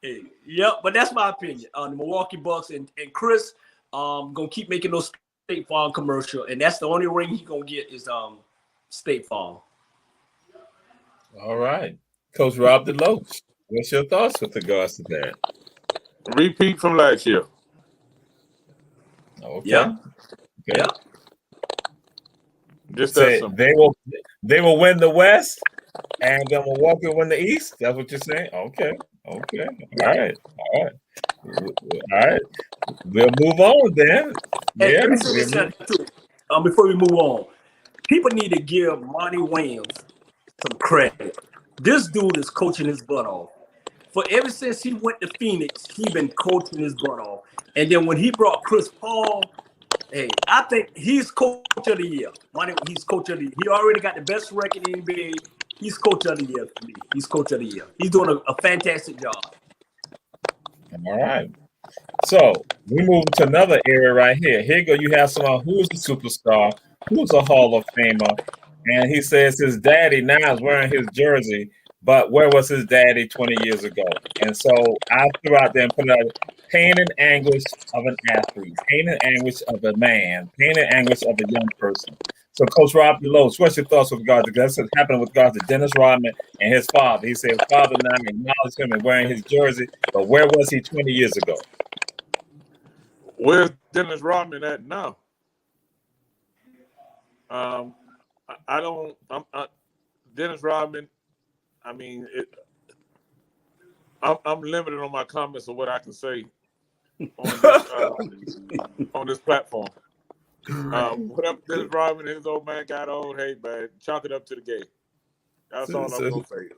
Hey, yep, but that's my opinion on the Milwaukee Bucks, and Chris gonna keep making those State Farm commercial, and that's the only ring he's gonna get is State Farm. All right, Coach Rob DeLoach, what's your thoughts with regards to that? Repeat from last year. Okay. Yeah. Okay. Yeah. Just Say that they will win the West, and then Milwaukee will win the East. That's what you're saying. Okay. All right. We'll move on then. Hey, Yeah. let me say this too. Before we move on, people need to give Monty Williams some credit. This dude is coaching his butt off. For ever since he went to Phoenix, he's been coaching his butt off. And then when he brought Chris Paul, hey, I think he's coach of the year. He's coach of the year. He already got the best record in the NBA. He's coach of the year for me. He's coach of the year. He's doing a fantastic job. All right. So we move to another area right here. Here you go. You have someone who's a superstar, who's a Hall of Famer, and he says his daddy now is wearing his jersey, but where was his daddy 20 years ago? And so I threw out there and put out pain and anguish of an athlete, pain and anguish of a man, pain and anguish of a young person. So, Coach Rob DeLoach, what's your thoughts with regards to that's what's happening with regards to Dennis Rodman and his father? He said his father now acknowledged him and wearing his jersey, but where was he 20 years ago? Where's Dennis Rodman at now? Dennis Rodman. I mean, I'm limited on my comments of what I can say on this platform. Whatever Dennis Rodman and his old man got old, hey man, chalk it up to the game. That's all I'm gonna say.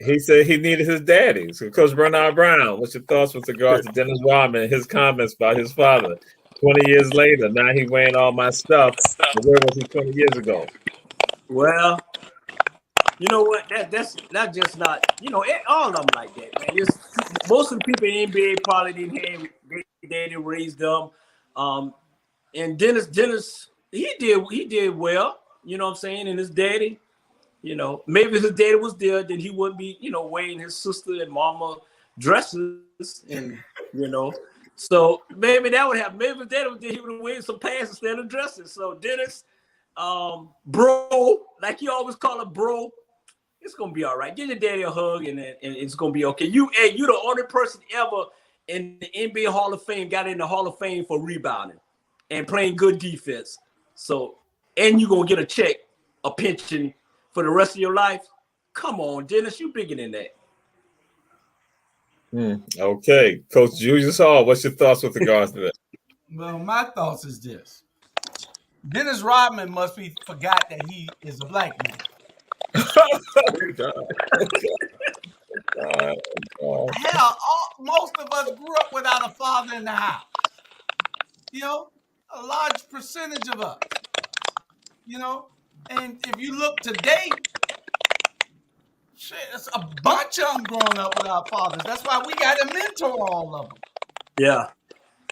He said he needed his daddy. So, Coach Bernard Brown, what's your thoughts with regards to Dennis Rodman and his comments about his father? 20 years later, now he wearing all my stuff. But where was he 20 years ago? Well, you know what? That's just not. All of them like that, man. Most of the people in the NBA probably didn't have their daddy raised them. And Dennis, he did well. You know what I'm saying? And his daddy, maybe if his daddy was there, then he wouldn't be, wearing his sister and mama dresses, and So maybe that would have maybe he would have waited some passes instead of dressing. So Dennis, bro, like you always call it, bro, it's gonna be all right. Give your daddy a hug, and it's gonna be okay. You the only person ever in the NBA Hall of Fame got in the Hall of Fame for rebounding and playing good defense. So, and you're gonna get a check, a pension for the rest of your life. Come on, Dennis, you bigger than that. Okay, Coach Julius Hall, what's your thoughts with regards to that? Well, my thoughts is this: Dennis Rodman must be forgot that he is a black man. Hell, most of us grew up without a father in the house. You know, a large percentage of us. You know, and if you look today, shit, it's a bunch of them growing up without fathers. That's why we got to mentor all of them. Yeah.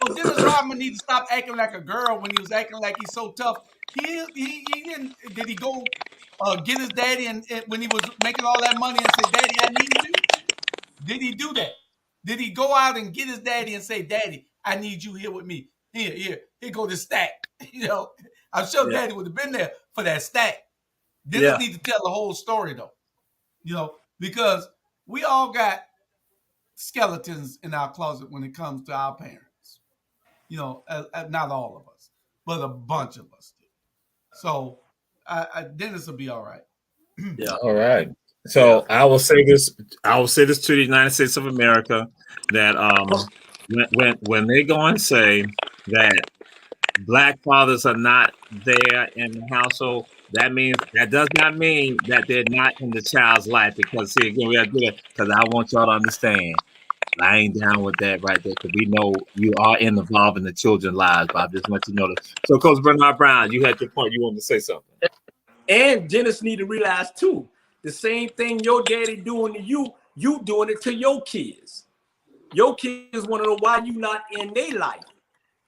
So Dennis Rodman needs to stop acting like a girl when he was acting like he's so tough. He didn't. Did he go get his daddy and when he was making all that money and say, "Daddy, I need you"? Did he do that? Did he go out and get his daddy and say, "Daddy, I need you here with me. Here go the stack." You know, I'm sure Daddy would have been there for that stack. Dennis need to tell the whole story though. You know, because we all got skeletons in our closet when it comes to our parents. You know, not all of us, but a bunch of us do. So Dennis will be all right. Yeah. All right. So I will say this to the United States of America that when they go and say that black fathers are not there in the household, that does not mean that they're not in the child's life. Because see, again, we have to do that because I want y'all to understand. I ain't down with that right there because we know you are involved in the children's lives, but I just want you to know that. So, Coach Bernard Brown, you had your point. You wanted to say something. And Dennis need to realize too, the same thing your daddy doing to you, you doing it to your kids. Your kids want to know why you not in their life.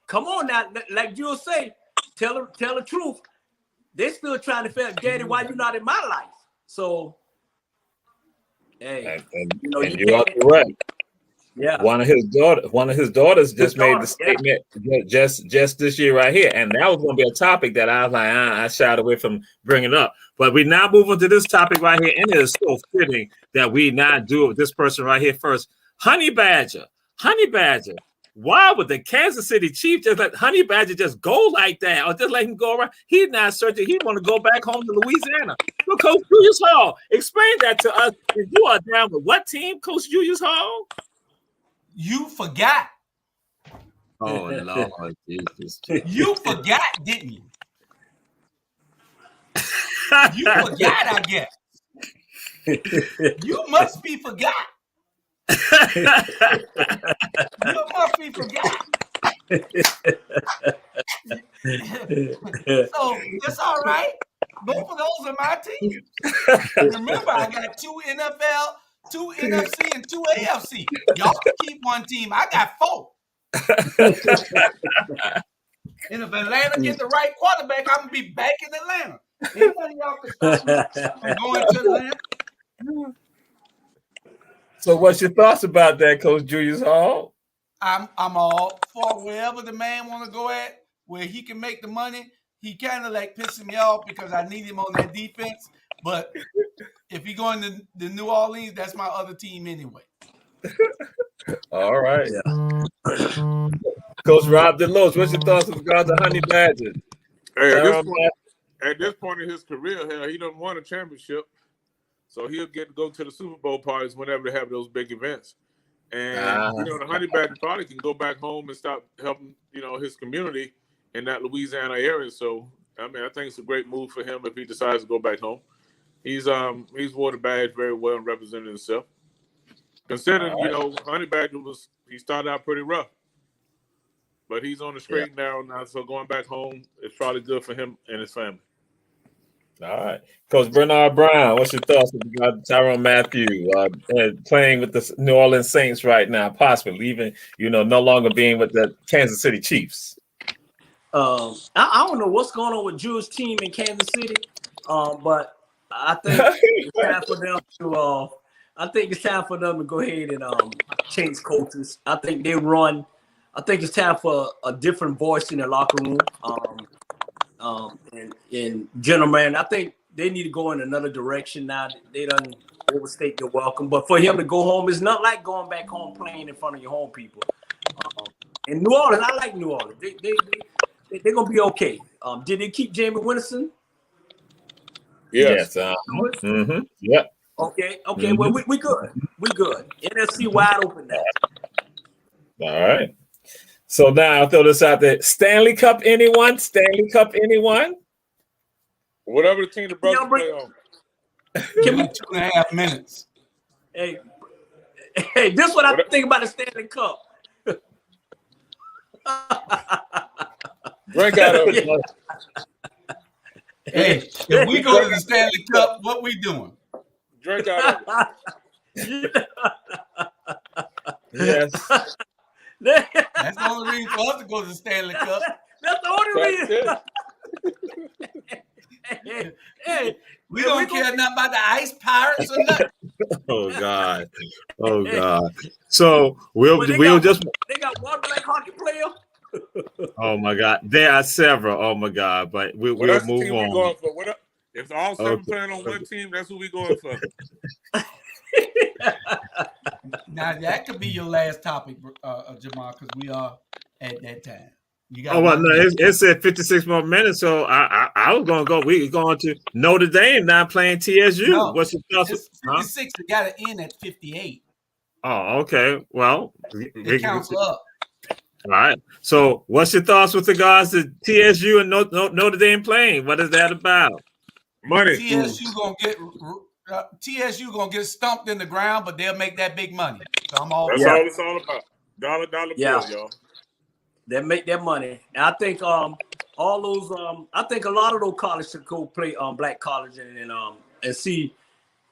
Come on now, like you'll say, tell the truth. They still trying to figure out, Daddy, why you not in my life? So, hey, you are correct. Yeah. One of his daughters just made the statement just this year right here, and that was going to be a topic that I was like, I shied away from bringing up. But we now move on to this topic right here, and it is so fitting that we not do it with this person right here first. Honey Badger. Why would the Kansas City Chiefs just let Honey Badger just go like that, or just let him go around? He's not searching. He want to go back home to Louisiana. So, Coach Julius Hall, explain that to us. If you are down with what team, Coach Julius Hall? You forgot. Oh, Lord Jesus. You forgot, didn't you? You forgot, I guess. You must be forgot. You must be forgot. So it's all right. Both of those are my teams. Remember, I got 2 NFL, 2 NFC, and 2 AFC. Y'all can keep one team. I got 4. And if Atlanta get the right quarterback, I'm gonna be back in Atlanta. Anybody y'all can stop me from going to Atlanta. So, what's your thoughts about that, Coach Julius Hall? I'm all for wherever the man want to go at, where he can make the money. He kind of like pissing me off because I need him on that defense. But if he going to the New Orleans, that's my other team anyway. All right. Yeah. Coach Rob DeLoach, what's your thoughts with regard to Honey Badger? Hey, at this point in his career, he doesn't want a championship. So he'll get to go to the Super Bowl parties whenever they have those big events. And, the Honey Badger probably can go back home and start helping, his community in that Louisiana area. So, I think it's a great move for him if he decides to go back home. He's wore the badge very well and represented himself. Considering, Honey Badger he started out pretty rough. But he's on the straight and narrow now, so going back home is probably good for him and his family. All right. Coach Bernard Brown, what's your thoughts about Tyrann Mathieu playing with the New Orleans Saints right now, possibly leaving, no longer being with the Kansas City Chiefs? I don't know what's going on with Drew's team in Kansas City, but I think it's time for them to go ahead and change coaches. I think they run I think it's time for a different voice in the locker room. And general man, I think they need to go in another direction now. They done overstate their welcome. But for him to go home, it's not like going back home playing in front of your home people. In New Orleans, I like New Orleans. They're gonna be okay. Did they keep Jamie Winston? Yes. Yep. Okay. Well, we good. We good. NFC wide open now. All right. So now I'll throw this out there. Stanley Cup, anyone? Stanley Cup, anyone? Whatever the team the brothers play on. Give me 2.5 minutes. Hey, this is what I think about the Stanley Cup. Drink out of it. Hey, if we go to the Stanley Cup, what we doing? Drink out of it. Yes. That's the only reason for us to go to the Stanley Cup. That's the only reason. Hey, we don't care nothing about the Ice Pirates or nothing. Oh God. So we'll just. They got one black hockey player. Oh my God, there are several. Oh my God, but we'll move on. Going for. If all seven playing on one team, that's what we going for. Now that could be your last topic, Jamal, because we are at that time. You got. Oh well, no, it said 56 more minutes, so I was gonna go. We going to Notre Dame now playing TSU. No, what's your thoughts? 56. It got to end at 58. Oh, okay. Well, it counts up. All right. So, what's your thoughts with regards to TSU and Notre Dame playing? What is that about? Money. TSU gonna get stumped in the ground, but they'll make that big money. So I'm all. That's all it's all about. Dollar bill, y'all. They make their money, and I think all those I think a lot of those colleges should go play black college and see.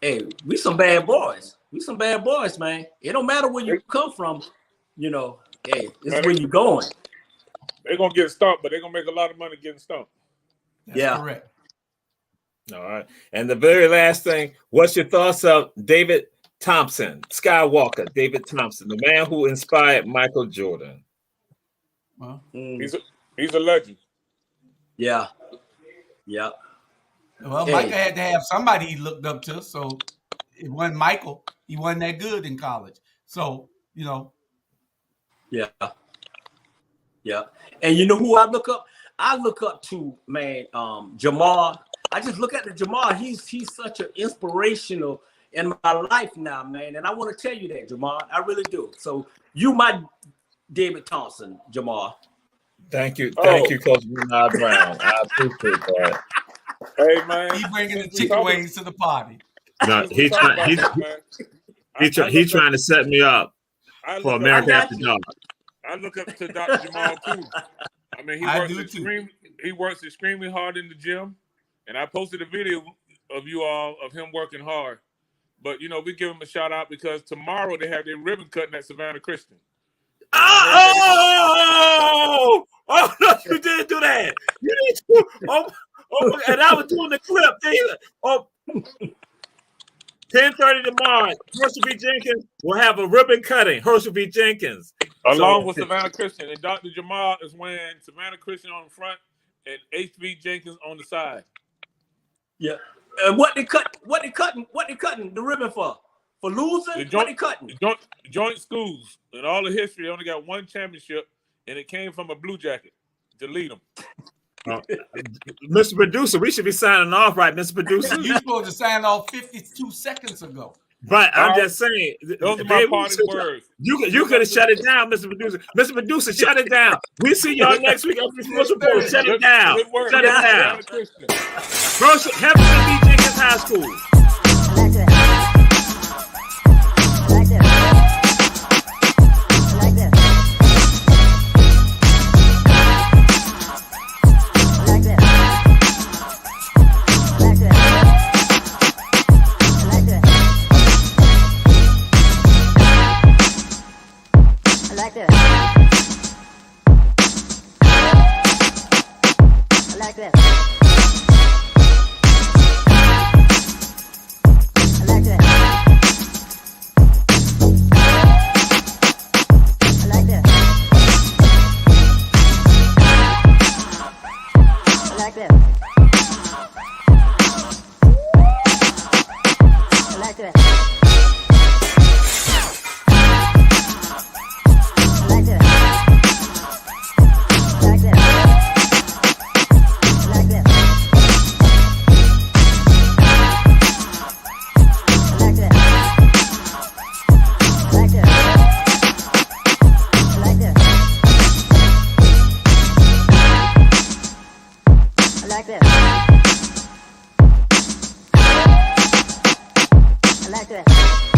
Hey, we some bad boys. We some bad boys, man. It don't matter where you come from, you know. Hey, this is where you going. They're gonna get stumped, but they're gonna make a lot of money getting stumped. That's correct. All right. And the very last thing, what's your thoughts of David Thompson, Skywalker, David Thompson, the man who inspired Michael Jordan? Well, he's a legend. Yeah. Well, Michael had to have somebody he looked up to, so it wasn't Michael. He wasn't that good in college. So, you know. Yeah. And you know who I look up? I look up to, man, Jamal. I just look at the Jamal. He's such an inspirational in my life now, man. And I want to tell you that, Jamal. I really do. So you my David Thompson, Jamal. Thank you, Coach Bernard Brown. I appreciate that. Hey man, he bringing the chicken wings to the party. No, he's trying to set me up for America After Dark. I look up to Dr. Jamal too. I mean, he works extremely hard in the gym, and I posted a video of him working hard. But you know, we give him a shout out because tomorrow they have their ribbon cutting at Savannah Christian. Oh, no, you didn't do that. You didn't do. And I was doing the clip. 10:30 tomorrow. Herschel B. Jenkins will have a ribbon cutting. Herschel B. Jenkins. Along with Savannah Christian. And Dr. Jamal is wearing Savannah Christian on the front and HB Jenkins on the side. Yeah. And what they cutting the ribbon for? For losing? What they cutting? Joint schools. In all the history, they only got one championship, and it came from a Blue Jacket. Delete them. Mr. Producer, we should be signing off, right, Mr. Producer? You supposed to sign off 52 seconds ago. But I'm just saying, those are my parting words. You could have shut it down, Mr. Producer. Mr. Producer, shut it down. We see y'all next week. Shut it down. Shut it down. Hamilton B. Jenkins High School. like this. I like this.